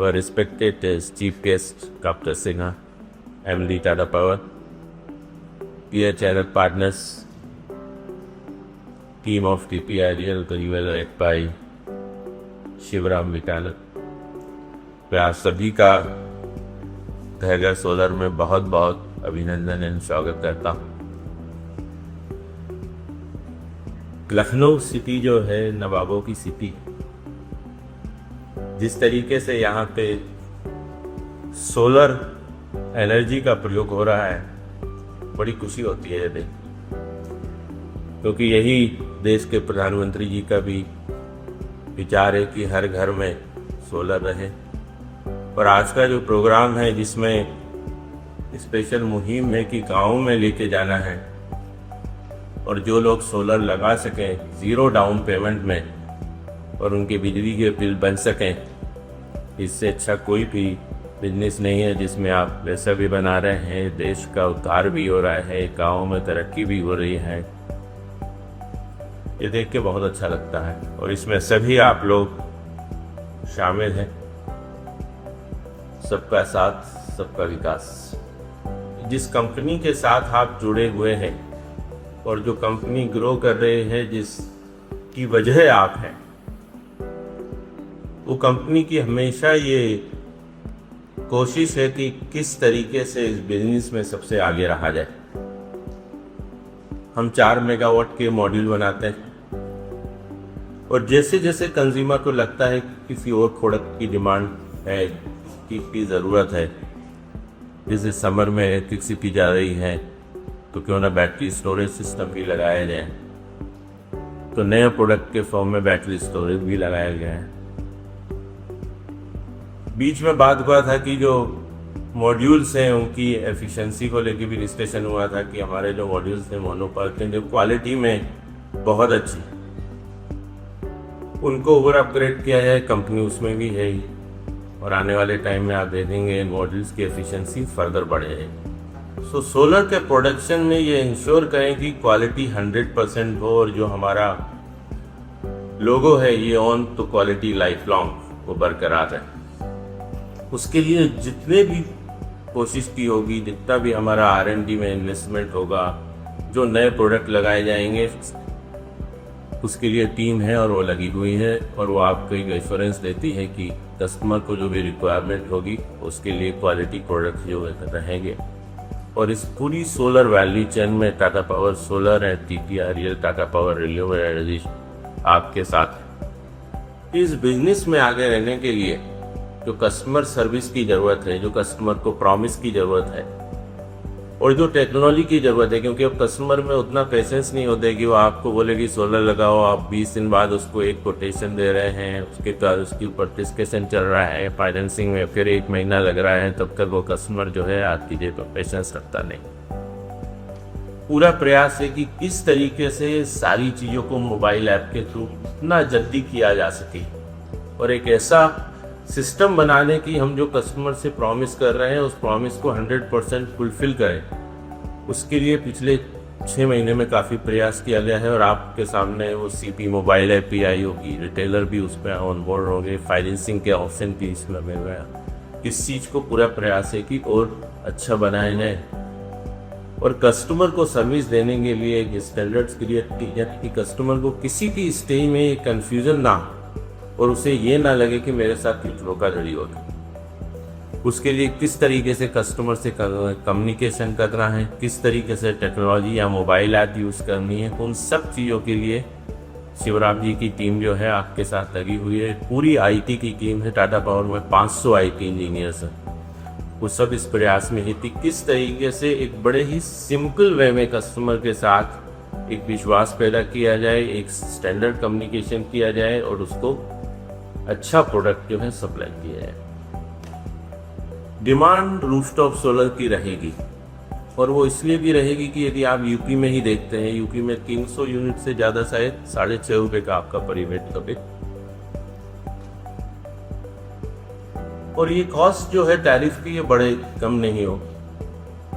our respected chief guest, Dr. Sinha, MD Tata Power, dear channel partners, team of TPIDL, led by Shivram विटालक, मैं आप सभी का धैर्य solar में बहुत बहुत अभिनंदन एवं स्वागत करता हूँ। लखनऊ सिटी जो है नवाबों की सिटी, जिस तरीके से यहाँ पे सोलर एनर्जी का प्रयोग हो रहा है, बड़ी खुशी होती है ये देख, क्योंकि यही देश के प्रधानमंत्री जी का भी विचार है कि हर घर में सोलर रहे। और आज का जो प्रोग्राम है जिसमें स्पेशल मुहिम है कि गाँव में लेके जाना है और जो लोग सोलर लगा सकें ज़ीरो डाउन पेमेंट में और उनके बिजली के बिल बन सकें, इससे अच्छा कोई भी बिजनेस नहीं है जिसमें आप पैसा भी बना रहे हैं, देश का उद्धार भी हो रहा है, गाँव में तरक्की भी हो रही है। ये देख के बहुत अच्छा लगता है और इसमें सभी आप लोग शामिल हैं। सबका साथ सबका विकास। जिस कंपनी के साथ आप जुड़े हुए हैं और जो कंपनी ग्रो कर रहे हैं, जिसकी वजह आप हैं, वो कंपनी की हमेशा ये कोशिश है कि किस तरीके से इस बिजनेस में सबसे आगे रहा जाए। हम 4 मेगावाट के मॉड्यूल बनाते हैं और जैसे जैसे कंज्यूमर को लगता है कि किसी और प्रोडक्ट की डिमांड है, की ज़रूरत है, जैसे समर में इलेक्ट्रिसिटी जा रही है तो क्यों ना बैटरी स्टोरेज सिस्टम भी लगाया जाए, तो नए प्रोडक्ट के फॉर्म में बैटरी स्टोरेज भी लगाया गया है। बीच में बात हुआ था कि जो मॉड्यूल्स हैं उनकी एफिशिएंसी को लेकर भी डिस्कशन हुआ था कि हमारे जो मॉड्यूल्स थे मोनोपर्क के, जो क्वालिटी में बहुत अच्छी, उनको ओवर अपग्रेड किया जाए। कंपनी उसमें भी है ही, और आने वाले टाइम में आप देखेंगे मॉड्यूल्स की एफिशिएंसी फर्दर बढ़ेगी। सो सोलर के प्रोडक्शन में ये इंश्योर करें कि क्वालिटी 100% हो और जो हमारा लोगो है ये ऑन तो क्वालिटी लाइफ लॉन्ग वो बरकरार रहे। उसके लिए जितने भी कोशिश की होगी, जितना भी हमारा R&D में इन्वेस्टमेंट होगा, जो नए प्रोडक्ट लगाए जाएंगे, उसके लिए टीम है और वो लगी हुई है और वो आपको एक एश्योरेंस देती है कि कस्टमर को जो भी रिक्वायरमेंट होगी उसके लिए क्वालिटी प्रोडक्ट जो रहेंगे। और इस पूरी सोलर वैल्यू चेन में टाटा पावर सोलर है, TPIDL Tata power renewable energy आपके साथ। इस बिजनेस में आगे रहने के लिए जो कस्टमर सर्विस की ज़रूरत है, जो कस्टमर को प्रॉमिस की ज़रूरत है और जो टेक्नोलॉजी की ज़रूरत है, क्योंकि अब कस्टमर में उतना पेशेंस नहीं होता है कि वो आपको बोले कि सोलर लगाओ, आप 20 दिन बाद उसको एक कोटेशन दे रहे हैं, उसके बाद उसके ऊपर डिस्कशन चल रहा है, फाइनेंसिंग में फिर 1 महीना लग रहा है, तब तक वो कस्टमर जो है आपकी जेब पर पेशेंस रखता नहीं। पूरा प्रयास है कि किस तरीके से सारी चीज़ों को मोबाइल ऐप के थ्रू इतना जल्दी किया जा सके और एक ऐसा सिस्टम बनाने की हम जो कस्टमर से प्रॉमिस कर रहे हैं उस प्रॉमिस को 100% फुलफिल करें। उसके लिए पिछले 6 महीने में काफ़ी प्रयास किया गया है और आपके सामने वो CP मोबाइल ऐप भी आई होगी, रिटेलर भी उस पर ऑन बोर्ड होंगे, फाइनेंसिंग के ऑप्शन भी इसमें लगे हुए हैं। इस चीज़ को पूरा प्रयास है कि और अच्छा बनाया जाए और कस्टमर को सर्विस देने के लिए एक स्टैंडर्ड्स क्रिएट की जाए कि कस्टमर को किसी भी स्टेज में कन्फ्यूजन ना हो और उसे ये ना लगे कि मेरे साथ कुछ धोखाधड़ी होगी। उसके लिए किस तरीके से कस्टमर से कम्युनिकेशन करना है, किस तरीके से टेक्नोलॉजी या मोबाइल ऐप यूज़ करनी है, उन सब चीज़ों के लिए शिवराम जी की टीम जो है आपके साथ लगी हुई है। पूरी IT की टीम है टाटा पावर में, 500 IT इंजीनियर्स हैं। वो सब इस प्रयास में है कि किस तरीके से एक बड़े ही सिंपल वे में कस्टमर के साथ एक विश्वास पैदा किया जाए, एक स्टैंडर्ड कम्युनिकेशन किया जाए और उसको अच्छा प्रोडक्ट जो है सप्लाई किया जाए। डिमांड रूफटॉप सोलर की रहेगी और वो इसलिए भी रहेगी कि यदि आप यूपी में ही देखते हैं, यूपी में 300 यूनिट से ज़्यादा शायद 6.5 रुपये का आपका पर यूनिट कभी, और ये कॉस्ट जो है टैरिफ की ये बड़े कम नहीं हो,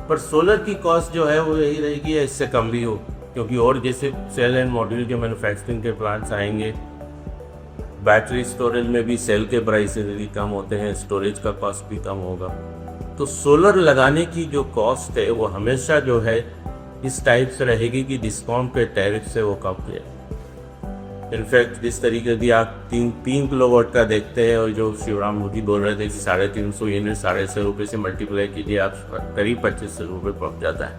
पर सोलर की कॉस्ट जो है वो यही रहेगी या इससे कम भी हो, क्योंकि और जैसे सेल एंड मॉड्यूल के मैन्युफैक्चरिंग के प्लांट्स आएंगे बैटरी स्टोरेज में भी सेल के प्राइसेस भी कम होते हैं, स्टोरेज का कॉस्ट भी कम होगा। तो सोलर लगाने की जो कॉस्ट है वो हमेशा जो है इस टाइप से रहेगी कि डिस्काउंट पे टैरिफ से वो कम है। इनफैक्ट जिस तरीके की आप 3 किलोवाट का देखते हैं और जो शिवराम मोदी बोल रहे थे कि 350 यूनिट 650 रुपये से मल्टीप्लाई कीजिए आप करीब 2500 रुपये पहुँच जाता है।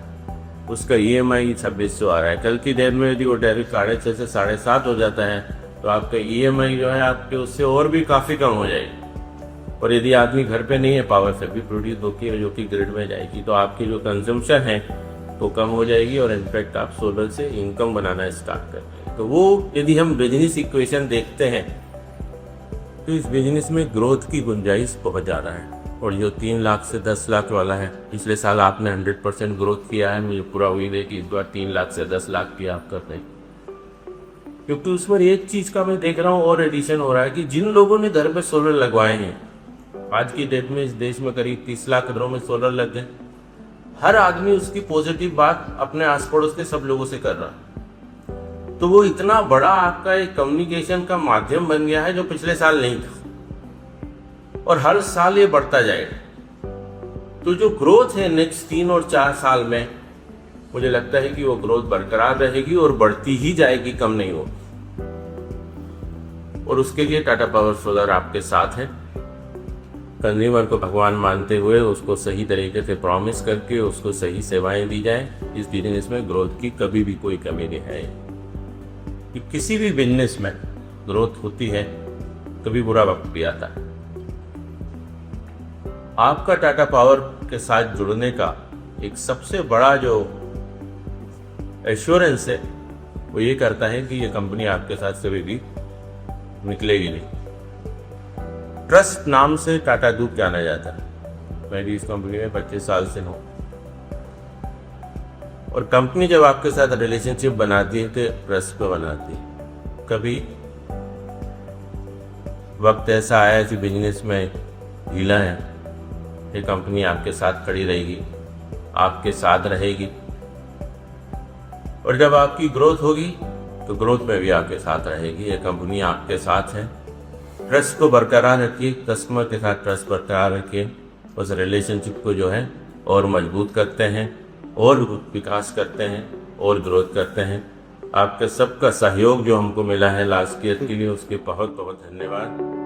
उसका EMI 2600 आ रहा है। कल की डेट में यदि वो टैरिफ 6.5 से 7.5 हो जाता है तो आपका EMI जो है आपके उससे और भी काफ़ी कम हो जाएगी। और यदि आदमी घर पे नहीं है, पावर से भी प्रोड्यूस होती है जो कि ग्रिड में जाएगी, तो आपकी जो कंजम्पशन है तो कम हो जाएगी और इनफैक्ट आप सोलर से इनकम बनाना स्टार्ट कर देंगे। तो वो यदि हम बिजनेस इक्वेशन देखते हैं तो इस बिजनेस में ग्रोथ की गुंजाइश बहुत ज़्यादा है। और जो 3 लाख से 10 लाख वाला है, पिछले साल आपने 100% ग्रोथ किया है, मुझे पूरा उम्मीद है कि इस बार 3 लाख से 10 लाख की आप कर दें। क्योंकि उस पर एक चीज़ का मैं देख रहा हूँ और एडिशन हो रहा है कि जिन लोगों ने घर पे सोलर लगवाए हैं, आज की डेट में इस देश में करीब 30 लाख घरों में सोलर लग गए। हर आदमी उसकी पॉजिटिव बात अपने आस पड़ोस के सब लोगों से कर रहा है। तो वो इतना बड़ा आपका एक कम्युनिकेशन का माध्यम बन गया है जो पिछले साल नहीं था, और हर साल ये बढ़ता जाएगा। तो जो ग्रोथ है नेक्स्ट 3 और 4 साल में, मुझे लगता है कि वो ग्रोथ बरकरार रहेगी और बढ़ती ही जाएगी, कम नहीं होगी। और उसके लिए टाटा पावर सोलर आपके साथ है। कंज्यूमर को भगवान मानते हुए उसको सही तरीके से प्रॉमिस करके उसको सही सेवाएं दी जाए। इस बिजनेस में ग्रोथ की कभी भी कोई कमी नहीं है। कि किसी भी बिजनेस में ग्रोथ होती है, कभी बुरा वक्त भी आता है। आपका टाटा पावर के साथ जुड़ने का एक सबसे बड़ा जो एश्योरेंस है वो ये करता है कि ये कंपनी आपके साथ कभी भी निकलेगी नहीं। ट्रस्ट नाम से टाटा ग्रुप जाना जाता है। मैं भी इस कंपनी में 25 साल से हूँ। और कंपनी जब आपके साथ रिलेशनशिप बनाती है तो ट्रस्ट पे बनाती है। कभी वक्त ऐसा आया कि बिजनेस में ढीला है, ये कंपनी आपके साथ खड़ी रहेगी, आपके साथ रहेगी। और जब आपकी ग्रोथ होगी तो ग्रोथ में भी आपके साथ रहेगी। ये कंपनी आपके साथ है। ट्रस्ट को बरकरार रखिए, कस्टमर के साथ ट्रस्ट बरकरार रखिए। उस रिलेशनशिप को जो है और मजबूत करते हैं और विकास करते हैं और ग्रोथ करते हैं। आपके सबका सहयोग जो हमको मिला है लास्ट ईयर के लिए, उसके बहुत बहुत धन्यवाद।